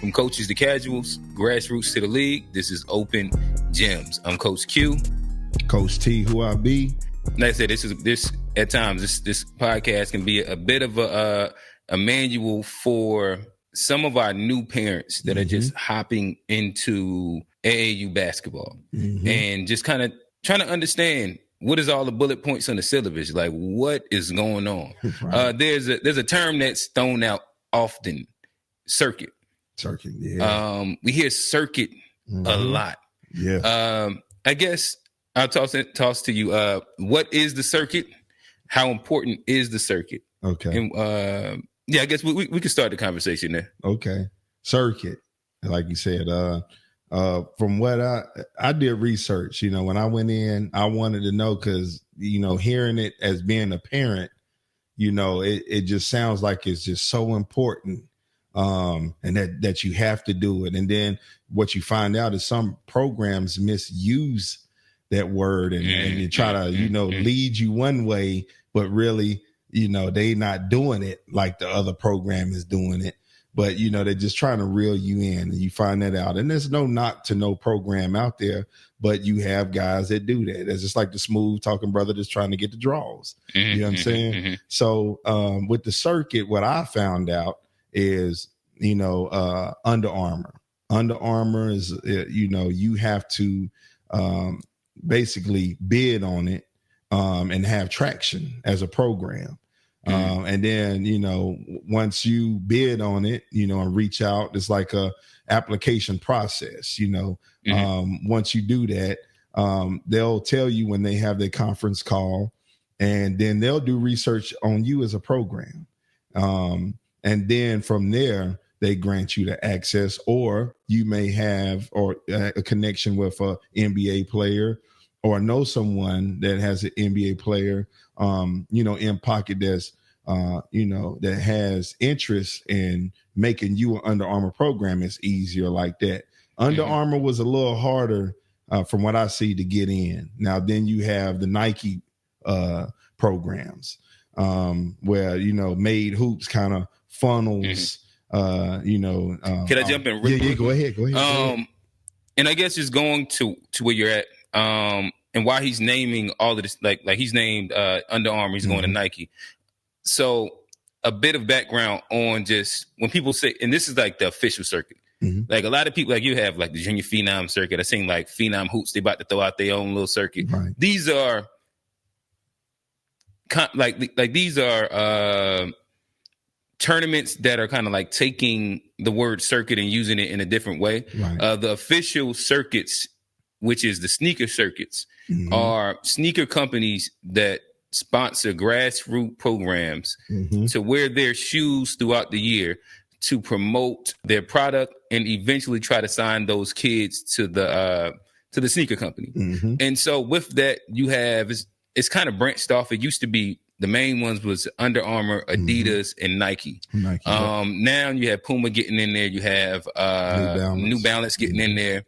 From coaches to casuals, grassroots to the league, this is Open Gems. I'm Coach Q. Coach T, who I be. Like I said, this at times this podcast can be a bit of a manual for some of our new parents that are just hopping into AAU basketball and just kind of trying to understand what is all the bullet points on the syllabus, like what is going on. Right. There's a term that's thrown out often, circuit. Circuit, yeah. We hear circuit a lot. Yeah. I guess I'll toss to you. What is the circuit? How important is the circuit? Okay. And I guess we can start the conversation there. Okay. Circuit, like you said. From what I did research, when I went in, I wanted to know because hearing it as being a parent, it just sounds like it's just so important. And that you have to do it. And then what you find out is some programs misuse that word and they try to, lead you one way, but really, they not doing it like the other program is doing it. But, they're just trying to reel you in and you find that out. And there's no knock to no program out there, but you have guys that do that. It's just like the smooth talking brother that's trying to get the draws. You know what I'm saying? So with the circuit, what I found out is, Under Armour. Under Armour is, you have to basically bid on it and have traction as a program. And then, once you bid on it, and reach out, it's like a application process, once you do that, they'll tell you when they have their conference call and then they'll do research on you as a program. And then from there, they grant you the access, or you may have a connection with a NBA player or know someone that has an NBA player, in pocket that's, that has interest in making you an Under Armour program. It's easier like that. Under Armour was a little harder from what I see to get in. Now, then you have the Nike programs where, Made Hoops kind of funnels. Can I jump in? Yeah, go ahead. And I guess just going to where you're at, and why he's naming all of this, like he's named Under Armour, he's going to Nike. So a bit of background on just when people say, and this is like the official circuit. Like a lot of people, like you have like the Junior Phenom circuit. I seen like Phenom Hoops, they about to throw out their own little circuit. Right. These are these are tournaments that are kind of like taking the word circuit and using it in a different way. Right. The official circuits, which is the sneaker circuits, are sneaker companies that sponsor grassroots programs to wear their shoes throughout the year to promote their product and eventually try to sign those kids to the sneaker company. And so with that, you have, it's kind of branched off. It used to be the main ones was Under Armour, Adidas, and Nike. Now you have Puma getting in there. You have New Balance getting in there.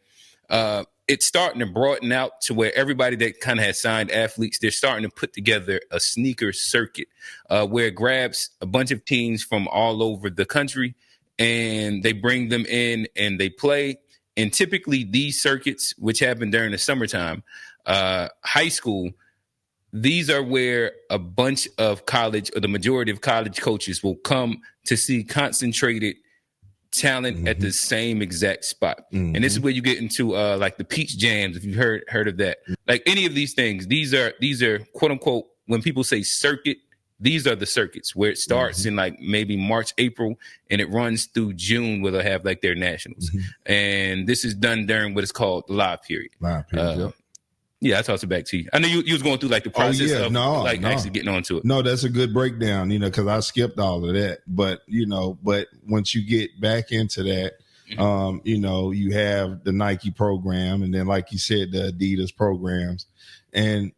It's starting to broaden out to where everybody that kind of has signed athletes, they're starting to put together a sneaker circuit where it grabs a bunch of teams from all over the country and they bring them in and they play. And typically these circuits, which happen during the summertime, high school, these are where a bunch of college or the majority of college coaches will come to see concentrated talent at the same exact spot. And this is where you get into like the Peach Jams, if you've heard of that. Like any of these things, these are quote unquote, when people say circuit, these are the circuits where it starts in like maybe March, April, and it runs through June where they'll have like their nationals. And this is done during what is called the live period. Yeah, I toss it back to you. I know you was going through like the process of actually getting onto it. No, that's a good breakdown, because I skipped all of that. But, but once you get back into that, you have the Nike program and then, like you said, the Adidas programs. And,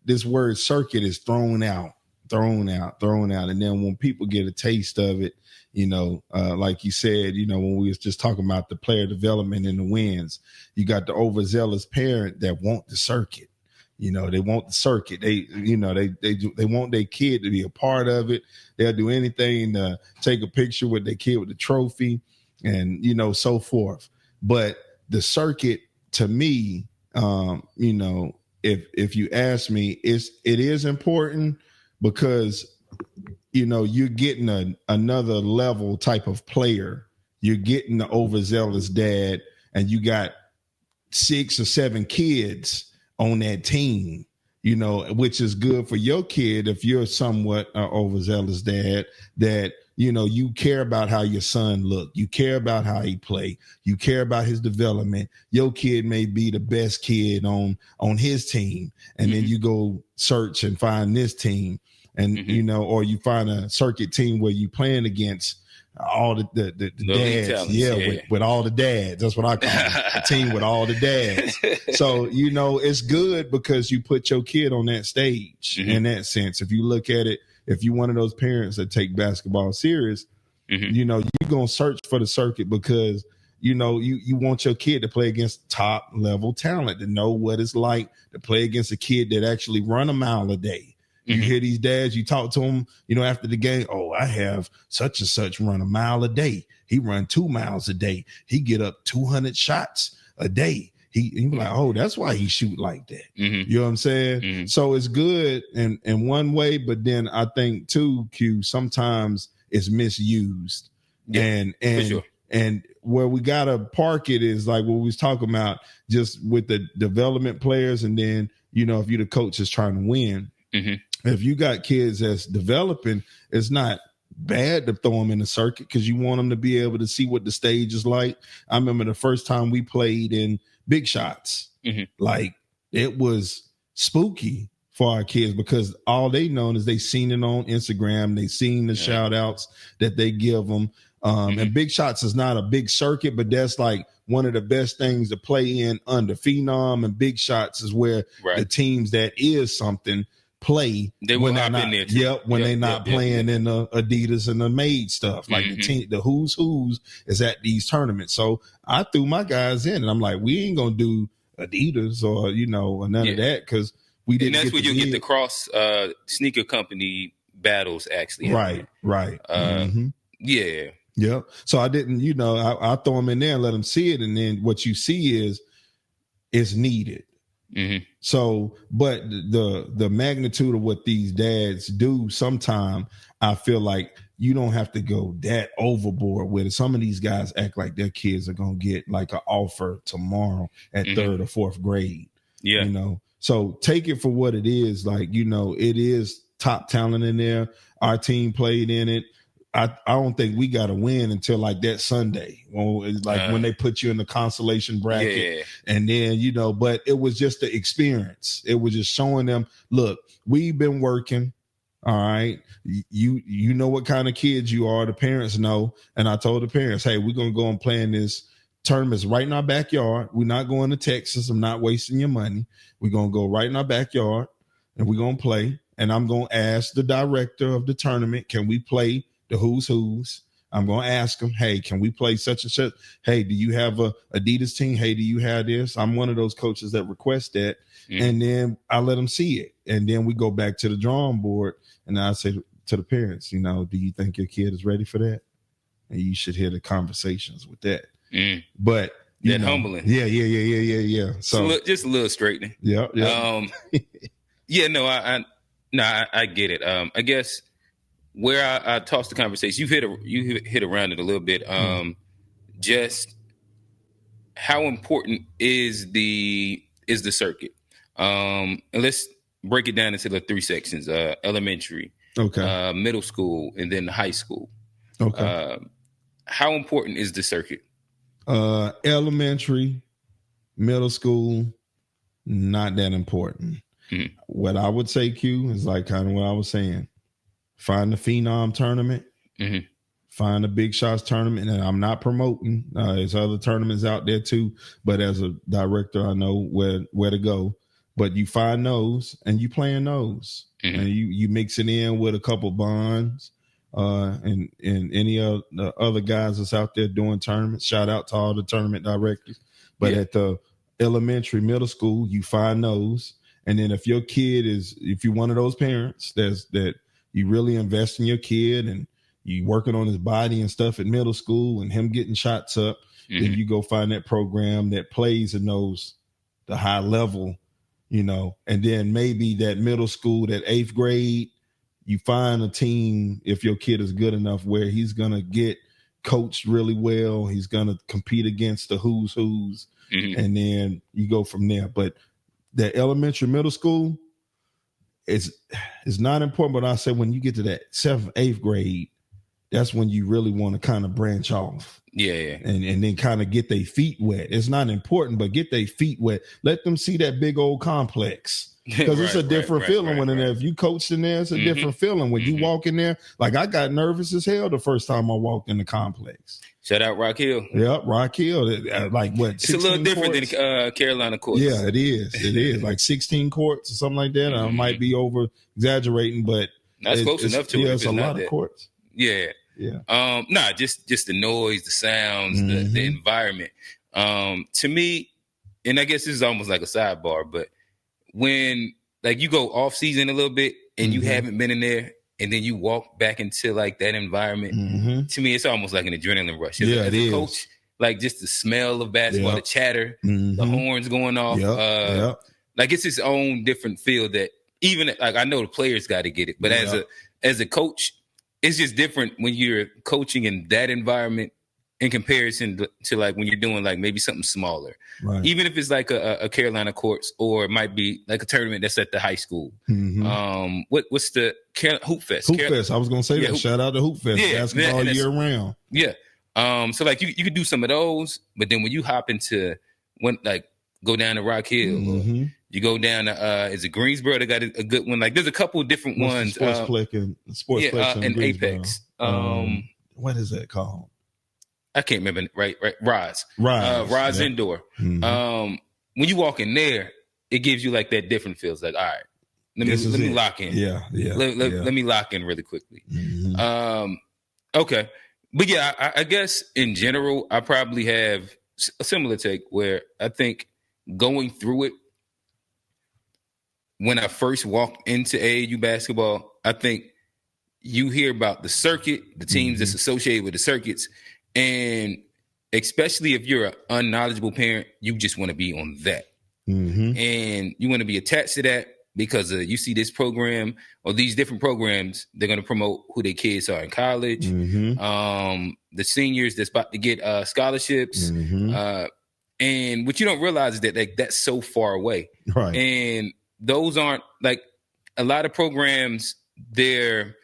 this word circuit is thrown out. And then when people get a taste of it, like you said, when we was just talking about the player development and the wins, you got the overzealous parent that want the circuit. They want the circuit. They want their kid to be a part of it. They'll do anything to take a picture with their kid with the trophy. and, you know, so forth. But the circuit, to me, you know, if you ask me, it is important because, you know, you're getting another level type of player. You're getting the overzealous dad, and you got 6 or 7 kids on that team, you know, which is good for your kid if you're somewhat overzealous dad, that, you know, you care about how your son look, you care about how he play, you care about his development. Your kid may be the best kid on his team, and then you go search and find this team, and you know, or you find a circuit team where you playing against all the dads, talents, with all the dads. That's what I call it. A team with all the dads. So, you know, it's good because you put your kid on that stage in that sense. If you look at it, if you're one of those parents that take basketball serious, you know, you're going to search for the circuit because, you know, you want your kid to play against top level talent, to know what it's like to play against a kid that actually run a mile a day. You hear these dads, you talk to them, you know, after the game, oh, I have such and such run a mile a day. He run 2 miles a day. He get up 200 shots a day. He be like, oh, that's why he shoot like that. You know what I'm saying? So it's good in one way, but then I think too, Q, sometimes it's misused. And sure. And where we gotta park it is like what we was talking about, just with the development players, and then, you know, if you're the coach that's trying to win. If you got kids that's developing, it's not bad to throw them in the circuit because you want them to be able to see what the stage is like. I remember the first time we played in Big Shots, like it was spooky for our kids because all they know is they seen it on Instagram. They seen the shout outs that they give them. And Big Shots is not a big circuit, but that's like one of the best things to play in under Phenom, and Big Shots is where the teams that is something play. They will hop in there too. When they're not playing in the Adidas and the Made stuff. Like the team, the who's is at these tournaments. So I threw my guys in, and I'm like, we ain't gonna do Adidas or, you know, or none of that because we didn't. And that's where you get the cross sneaker company battles actually. Right. Yeah. So I didn't, you know, I throw them in there and let them see it, and then what you see is it's needed. So, but the magnitude of what these dads do, sometime I feel like you don't have to go that overboard with it. Some of these guys act like their kids are going to get like an offer tomorrow at 3rd or 4th grade. You know, so take it for what it is. Like, you know, it is top talent in there. Our team played in it. I don't think we got to win until like that Sunday, when they put you in the consolation bracket, and then, you know, but it was just the experience. It was just showing them, look, we've been working. All right. You know what kind of kids you are. The parents know. And I told the parents, hey, we're going to go and play in this tournament right in our backyard. We're not going to Texas. I'm not wasting your money. We're going to go right in our backyard and we're going to play. And I'm going to ask the director of the tournament, can we play the who's? I'm going to ask them, hey, can we play such and such? Hey, do you have a Adidas team? Hey, do you have this? I'm one of those coaches that request that. And then I let them see it. And then we go back to the drawing board, and I say to the parents, you know, do you think your kid is ready for that? And you should hear the conversations with that. But that humbling. Yeah. So just a little straightening. Yeah. I get it. I guess where I tossed the conversation, you hit around it a little bit. Just how important is the circuit? And let's break it down into the 3 sections: elementary, middle school, and then high school. How important is the circuit? Elementary, middle school, not that important. What I would say, Q, is like kind of what I was saying. Find the Phenom tournament, find the Big Shots tournament, and I'm not promoting. There's other tournaments out there too, but as a director, I know where to go. But you find those, and you playing those, and you mix it in with a couple bonds, and any of the other guys that's out there doing tournaments. Shout out to all the tournament directors. But at the elementary, middle school, you find those, and then if your kid if you're one of those parents that you really invest in your kid, and you working on his body and stuff at middle school and him getting shots up. Then you go find that program that plays in the high level, and then maybe that middle school, that 8th grade, you find a team, if your kid is good enough, where he's going to get coached really well. He's going to compete against the who's, and then you go from there. But that elementary, middle school, it's not important. But I say when you get to that 7th, 8th grade, that's when you really want to kind of branch off. Yeah. And then kind of get their feet wet. It's not important, but get their feet wet. Let them see that big old complex. Because it's a different feeling when in there. If you coached in there, it's a different feeling. When you walk in there, like I got nervous as hell the first time I walked in the complex. Shout out Rock Hill. Yep, Rock Hill. Like what? It's a little different than Carolina courts. Yeah, it is. It is like 16 courts or something like that. I might be over exaggerating, but that's close enough to it. Yeah, it's a lot of courts. Yeah. Yeah. Just the noise, the sounds, the environment. To me, and I guess this is almost like a sidebar, but when like you go off season a little bit and you haven't been in there and then you walk back into like that environment, to me, it's almost like an adrenaline rush. As a coach, like just the smell of basketball, the chatter, the horns going off. Like it's its own different feel that even like I know the players got to get it, but as a coach, it's just different when you're coaching in that environment in comparison to like when you're doing like maybe something smaller. Right. Even if it's like a Carolina courts or it might be like a tournament that's at the high school. What's the Hoop Fest? Hoop Fest. I was going to say that. Shout out to Hoop Fest. Basketball year round. Yeah. So like you could do some of those, but then when you hop into go down to Rock Hill or you go down to is it Greensboro? They got a good one. Like there's a couple of different ones. Sportsplex and Apex. What is that called? I can't remember. Right. Rise Indoor. When you walk in there, it gives you like that different feels. Like, all right, let me lock in. Let me lock in really quickly. Okay, but yeah, I guess in general, I probably have a similar take where I think going through it. When I first walked into AAU basketball, I think you hear about the circuit, the teams that's associated with the circuits, and especially if you're an unknowledgeable parent, you just want to be on that. And you want to be attached to that because you see this program or these different programs, they're going to promote who their kids are in college, the seniors that's about to get scholarships. And what you don't realize is that that's so far away. Right. And those aren't like a lot of programs, they're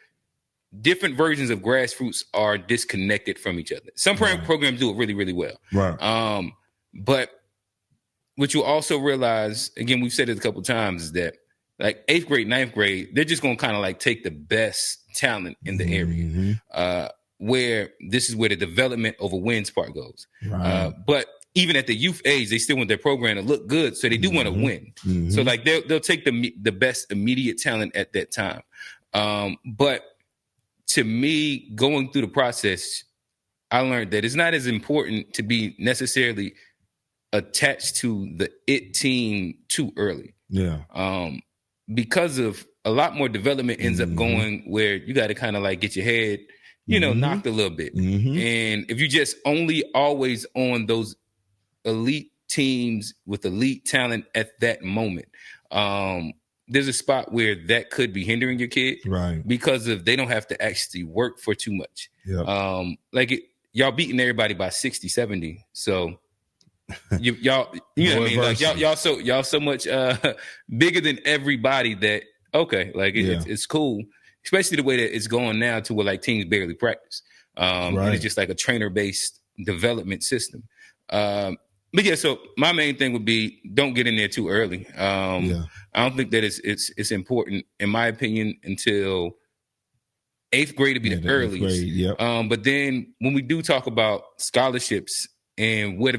different versions of grassroots are disconnected from each other. Some programs do it really, really well. Right. But what you also realize, again, we've said it a couple of times, is that like 8th grade, 9th grade, they're just going to kind of like take the best talent in the area where this is where the development over wins part goes. Right. But even at the youth age, they still want their program to look good, so they do want to win. So like they'll take the best immediate talent at that time. But to me, going through the process, I learned that it's not as important to be necessarily attached to the it team too early. Yeah. Because of a lot more development ends up going where you got to kind of like get your head, knocked a little bit. And if you just only always on those elite teams with elite talent at that moment, there's a spot where that could be hindering your kid, right? Because of they don't have to actually work for too much. Yeah. Y'all beating everybody by 60, 70. So y'all, you know what I mean? Like y'all so much bigger than everybody that it's cool. Especially the way that it's going now to where like teams barely practice. And it's just like a trainer-based development system. But yeah, so my main thing would be don't get in there too early. I don't think that it's important, in my opinion, until 8th grade to be the earliest. But then when we do talk about scholarships and what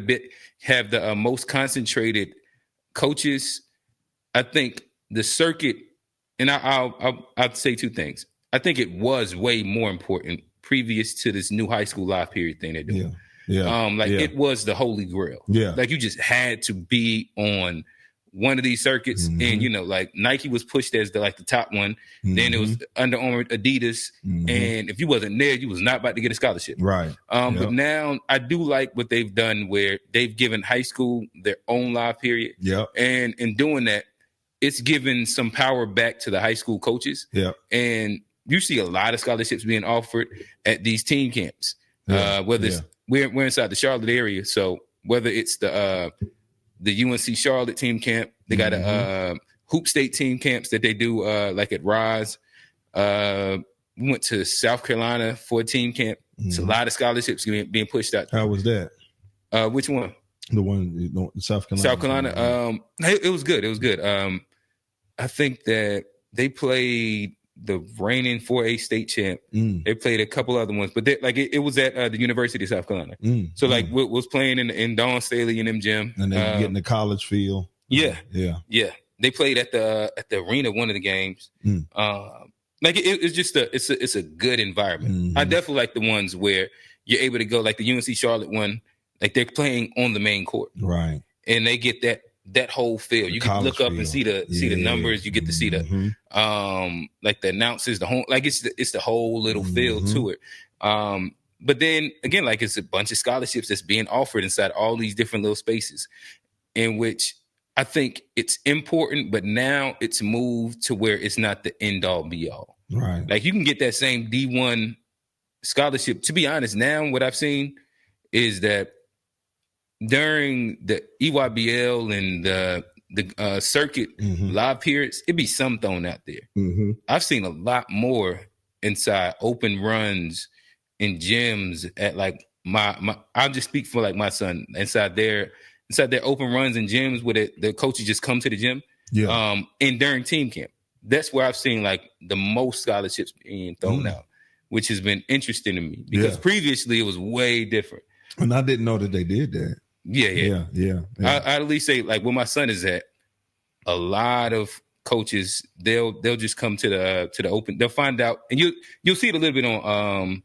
have the most concentrated coaches, I think the circuit, and I'll say two things. I think it was way more important previous to this new high school live period thing they're doing. It was the holy grail. Like you just had to be on one of these circuits, and like Nike was pushed as the top one. Then it was Under Armour, Adidas, and if you wasn't there, you was not about to get a scholarship. Right. But now I do like what they've done, where they've given high school their own live period. Yep. And in doing that, it's given some power back to the high school coaches. Yeah. And you see a lot of scholarships being offered at these team camps. Whether it's we're inside the Charlotte area, so whether it's the UNC Charlotte team camp, they got a Hoop State team camps that they do like at Rise. We went to South Carolina for a team camp. It's a lot of scholarships being pushed out. How was that? Which one? The one South Carolina. South Carolina. It was good. It was good. I think that they played the reigning 4A state champ. They played a couple other ones, but it was at the University of South Carolina. So we was playing in Dawn Staley and them gym, and they getting the college feel. Yeah. They played at the arena one of the games. It's just it's a good environment. I definitely like the ones where you're able to go, like the UNC Charlotte one. Like they're playing on the main court, right? And they get that whole feel. You can look up and see the numbers. You get to see the like the announcers, the home, like it's the whole little feel to it. But then again, like it's a bunch of scholarships that's being offered inside all these different little spaces, in which I think it's important. But now it's moved to where it's not the end all be all. Right. Like you can get that same D1 scholarship. To be honest, now what I've seen is that during the EYBL and the circuit live periods, it'd be some thrown out there. I've seen a lot more inside open runs in gyms at like my I'll just speak for like my son inside their open runs and gyms where the coaches just come to the gym. And during team camp, that's where I've seen like the most scholarships being thrown out, which has been interesting to me because previously it was way different. And I didn't know that they did that. Yeah. I at least say like where my son is at, a lot of coaches they'll just come to the open. They'll find out, and you'll see it a little bit on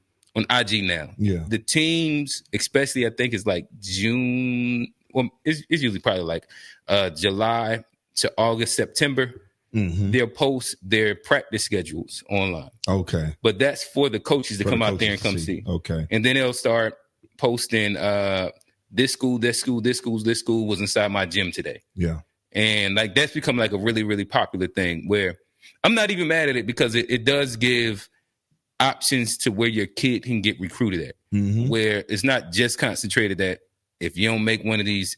IG now. Yeah, the teams, especially I think it's like June. Well, it's usually probably like July to August, September. They'll post their practice schedules online. Okay, but that's for the coaches to come out there and come see. Okay, and then they'll start posting. This school was inside my gym today. Yeah. And like that's become like a really, really popular thing where I'm not even mad at it because it does give options to where your kid can get recruited at. Where it's not just concentrated that if you don't make one of these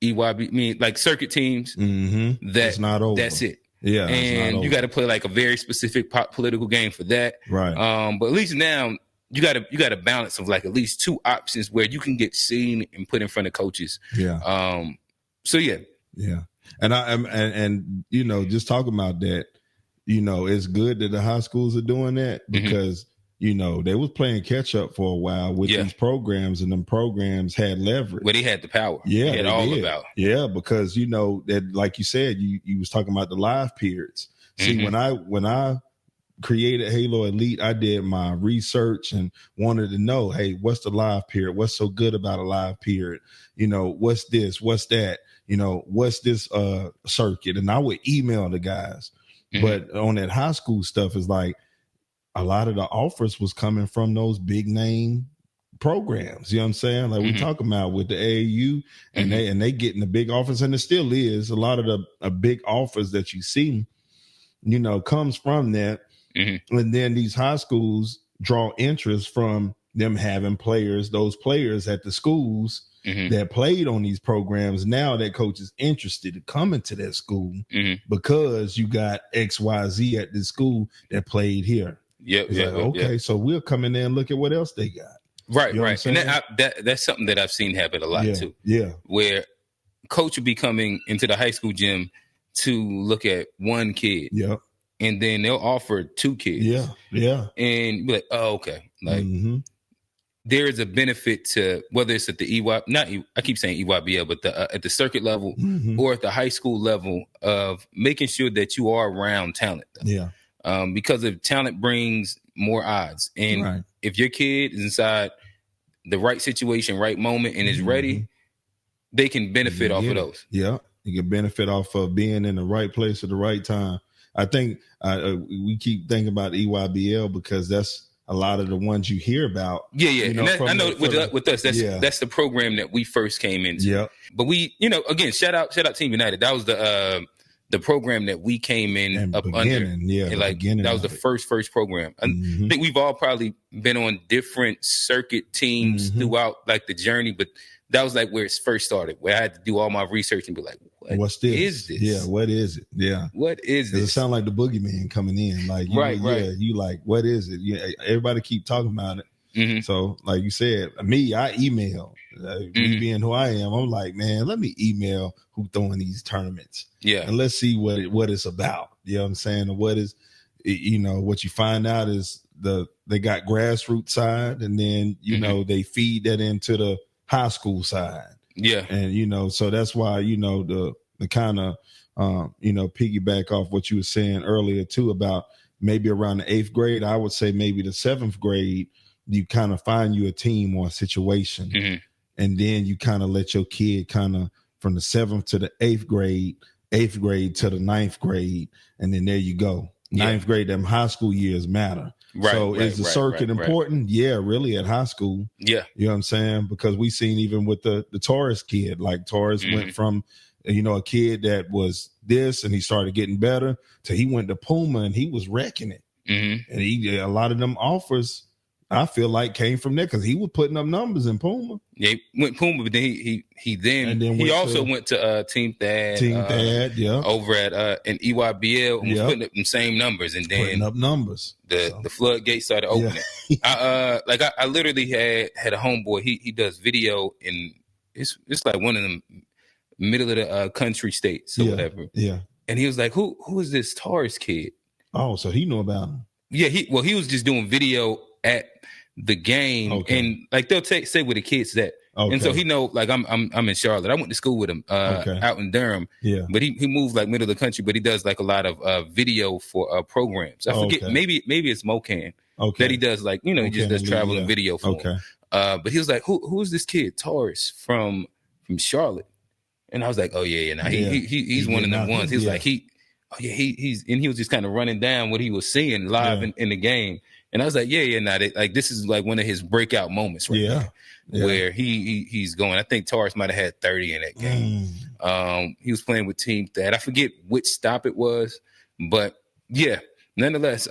like circuit teams, it's not over. That's it. Yeah. And you got to play like a very specific political game for that. Right. But at least now you got a balance of like at least two options where you can get seen and put in front of coaches. Yeah. So yeah. Yeah. And just talking about that, it's good that the high schools are doing that because, they was playing catch up for a while with these programs, and them programs had leverage. Well, they had the power. Yeah. They had all the power. Yeah. Because, that like you said, you was talking about the live periods. See, when I created Halo Elite, I did my research and wanted to know, hey, what's the live period? What's so good about a live period? What's this? What's that? What's this circuit? And I would email the guys. But on that high school stuff is like a lot of the offers was coming from those big name programs. You know what I'm saying? Like we talking about with the AAU and they getting the big offers, and it still is a lot of the big offers that you see, comes from that. And then these high schools draw interest from them having those players at the schools that played on these programs. Now that coach is interested to come into that school because you got XYZ at this school that played here. So we'll come in there and look at what else they got. Right. And that's something that I've seen happen a lot too. Yeah. Where coach will be coming into the high school gym to look at one kid. Yep. And then they'll offer two kids. Yeah. And be like, oh, okay. Like there is a benefit to whether it's at the I keep saying EYBL, but at the circuit level or at the high school level of making sure that you are around talent. Yeah. Because if talent brings more odds. And if your kid is inside the right situation, right moment, and is ready, they can benefit off of those. Yeah. You can benefit off of being in the right place at the right time. I think we keep thinking about EYBL because that's a lot of the ones you hear about. Yeah. You know, I know with us, that's the program that we first came into. Yeah. But we, you know, again, shout out Team United. That was the program that we came in up under. Yeah, and like that was the first program. I think we've all probably been on different circuit teams throughout like the journey, but that was like where it first started, where I had to do all my research and be like, what's this? Is this? Yeah, what is it? Yeah. What is this? It sound like the boogeyman coming in. Like, right. You like, what is it? Yeah, everybody keep talking about it. So, like you said, me, I email. Me being who I am, I'm like, man, let me email who throwing these tournaments. Yeah. And let's see what it's about. You know what I'm saying? And what is, you know, what you find out is they got grassroots side, and then, you know, they feed that into the high school side. Yeah. And, you know, so that's why, you know, the kind of, you know, piggyback off what you were saying earlier too about maybe around the 8th grade, I would say maybe the 7th grade, you kind of find you a team or a situation. And then you kind of let your kid kind of from the 7th to the 8th grade to the 9th grade. And then there you go. 9th grade, them high school years matter. So is the circuit important? Yeah, really at high school. Yeah. You know what I'm saying? Because we seen even with the Taurus kid, like Taurus went from, you know, a kid that was this and he started getting better to he went to Puma and he was wrecking it. And a lot of them offers, I feel like, came from there because he was putting up numbers in Puma. Yeah, he went Puma, but then he also went to Team Thad. Over at an EYBL and was putting up the same numbers, and then putting up numbers. The floodgates started opening. I literally had a homeboy. He does video in it's like one of them middle of the country states or whatever. Yeah, and he was like, "Who is this Taurus kid?" Oh, so he knew about him. Yeah, he was just doing video at the game, and like they'll say where the kids at, and so he know like I'm in Charlotte. I went to school with him out in Durham, but he moved like middle of the country, but he does like a lot of video for programs. I forget, maybe it's Mocan that he does, like, you know, he just does travel and video for him. But he was like, who's this kid Taurus from Charlotte? And I was like, oh yeah, nah, he's one of them ones. He was like he's and he was just kind of running down what he was seeing live in the game. And I was like, like this is like one of his breakout moments there, where he's going. I think Taurus might have had 30 in that game. He was playing with Team Thad. I forget which stop it was, but yeah, nonetheless,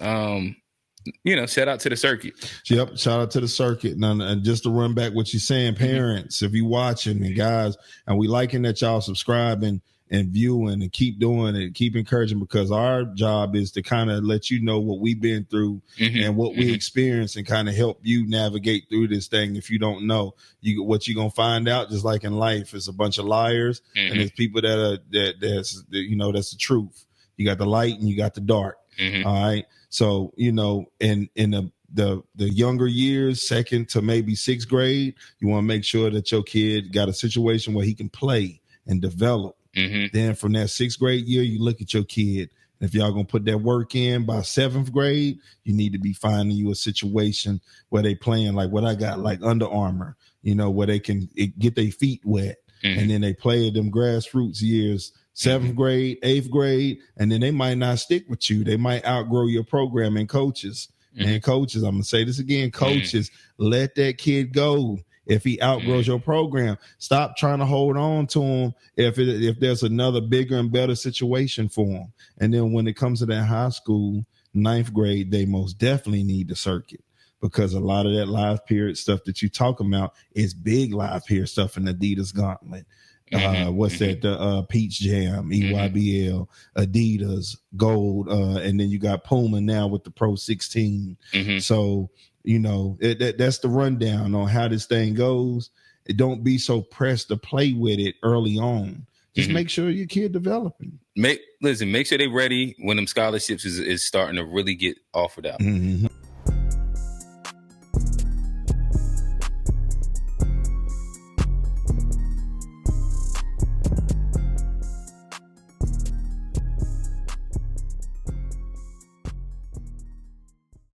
you know, shout out to the circuit. Yep, shout out to the circuit. And just to run back what you're saying, parents, if you watching and guys, and we liking that y'all subscribing and viewing and keep doing it, keep encouraging, because our job is to kind of let you know what we've been through and what we experienced and kind of help you navigate through this thing. If you don't know, what you're going to find out, just like in life, is a bunch of liars and there's people that's you know, that's the truth. You got the light and you got the dark. All right. So, you know, in the younger years, 2nd to maybe 6th grade, you want to make sure that your kid got a situation where he can play and develop. Then from that 6th grade year, you look at your kid. And if y'all gonna put that work in by 7th grade, you need to be finding you a situation where they playing like what I got, like Under Armour, you know, where they can get their feet wet, and then they play them grassroots years, 7th grade, 8th grade, and then they might not stick with you. They might outgrow your program. And coaches, and coaches, I'm gonna say this again, coaches, let that kid go. If he outgrows your program, stop trying to hold on to him if there's another bigger and better situation for him. And then when it comes to that high school, 9th grade, they most definitely need the circuit, because a lot of that live period stuff that you talk about is big live period stuff in Adidas Gauntlet. What's that? The Peach Jam, EYBL, Adidas, Gold, and then you got Puma now with the Pro 16. So, you know, that's the rundown on how this thing goes. Don't be so pressed to play with it early on. Just make sure your kid developing. Make sure they're ready when them scholarships is starting to really get offered out.